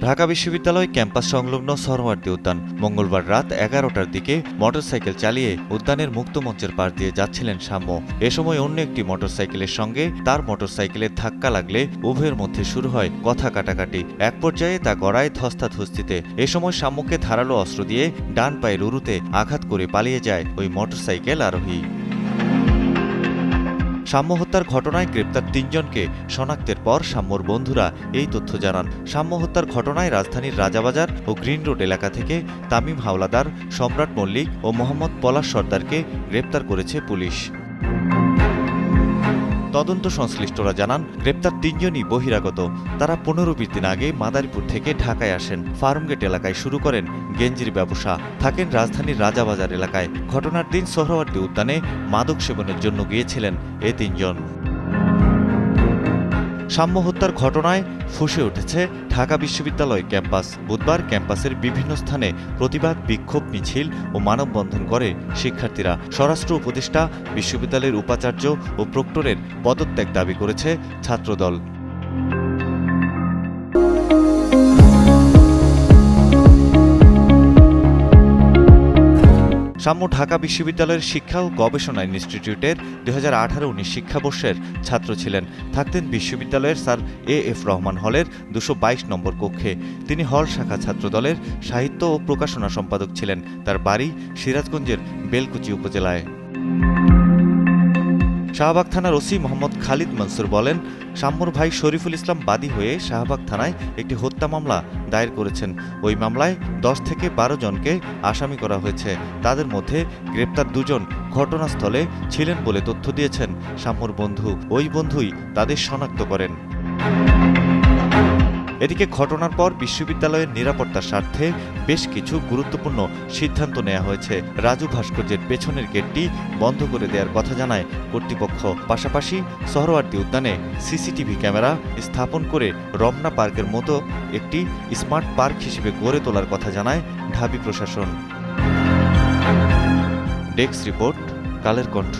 ঢাকা বিশ্ববিদ্যালয় ক্যাম্পাস সংলগ্ন সরোয়ার্দী উদ্যান মঙ্গলবার রাত 11টার দিকে মোটরসাইকেল চালিয়ে উদ্যানের মুক্ত মঞ্চের পাশ দিয়ে যাচ্ছিলেন সাম্য। এ সময় অন্য একটি মোটরসাইকেলের সঙ্গে তার মোটরসাইকেলের ধাক্কা লাগলে উভয়ের মধ্যে শুরু হয় কথা কাটাকাটি। এক পর্যায়ে তা গড়ায় ধস্তাধস্তিতে। এ সময় সাম্যকে ধারালো অস্ত্র দিয়ে ডান পায়ের উরুতে আঘাত করে পালিয়ে যায় ওই মোটরসাইকেল আরোহী। সাম্য হত্যার ঘটনায় গ্রেপ্তার ৩ জনকে শনাক্তের পর সাম্যর বন্ধুরা এই তথ্য জানান। সাম্য হত্যার ঘটনায় রাজধানীর রাজাবাজার ও গ্রিন রোড এলাকা থেকে তামিম হাওলাদার, সম্রাট মল্লিক ও মোহাম্মদ পলাশ সর্দারকে গ্রেপ্তার করেছে পুলিশ। তদন্ত সংশ্লিষ্টরা জানান, গ্রেপ্তার ৩ জনই বহিরাগত। তারা ১৫-২০ দিন আগে মাদারীপুর থেকে ঢাকায় আসেন। ফার্মগেট এলাকায় শুরু করেন গেঞ্জির ব্যবসা, থাকেন রাজধানীর রাজাবাজার এলাকায়। ঘটনার দিন সোহরাওয়ার্দী উদ্যানে মাদক সেবনের জন্য গিয়েছিলেন এ ৩ জন। সাম্য হত্যার ঘটনায় ফুঁসে উঠেছে ঢাকা বিশ্ববিদ্যালয় ক্যাম্পাস। বুধবার ক্যাম্পাসের বিভিন্ন স্থানে প্রতিবাদ, বিক্ষোভ মিছিল ও মানববন্ধন করে শিক্ষার্থীরা। স্বরাষ্ট্র উপদেষ্টা, বিশ্ববিদ্যালয়ের উপাচার্য ও প্রক্টরের পদত্যাগ দাবি করেছে ছাত্রদল। সাম্য ঢাকা বিশ্ববিদ্যালয়ের শিক্ষা ও গবেষণা ইনস্টিটিউটের 2018-19 শিক্ষাবর্ষের ছাত্র ছিলেন। থাকতেন বিশ্ববিদ্যালয়ের স্যার এ.এফ. রহমান হলের 222 নম্বর কক্ষে। তিনি হল শাখা ছাত্রদলের সাহিত্য ও প্রকাশনা সম্পাদক ছিলেন। তার বাড়ি সিরাজগঞ্জের বেলকুচি উপজেলায়। শাহবাগ থানার ওসি মোহাম্মদ খালিদ মনসুর বলেন, সাম্যর ভাই শরীফুল ইসলাম বাদী হয়ে শাহবাগ থানায় একটি হত্যা মামলা দায়ের করেছেন। ওই মামলায় 10 থেকে 12 জনকে আসামি করা হয়েছে। তাদের মধ্যে গ্রেপ্তার 2 জন ঘটনাস্থলে ছিলেন বলে তথ্য দিয়েছেন সাম্যর বন্ধু। ওই বন্ধুই তাদের শনাক্ত করেন। এদিকে ঘটনার পর বিশ্ববিদ্যালয়ের নিরাপত্তার স্বার্থে বেশ কিছু গুরুত্বপূর্ণ সিদ্ধান্ত নেওয়া হয়েছে। রাজু ভাস্কর্যের পেছনের গেটটি বন্ধ করে দেওয়ার কথা জানায় কর্তৃপক্ষ। পাশাপাশি সোহরাওয়ার্দী উদ্যানে সিসিটিভি ক্যামেরা স্থাপন করে রমনা পার্কের মতো একটি স্মার্ট পার্ক হিসেবে গড়ে তোলার কথা জানায় ঢাবি প্রশাসন। Desk report, Kaler Kantho.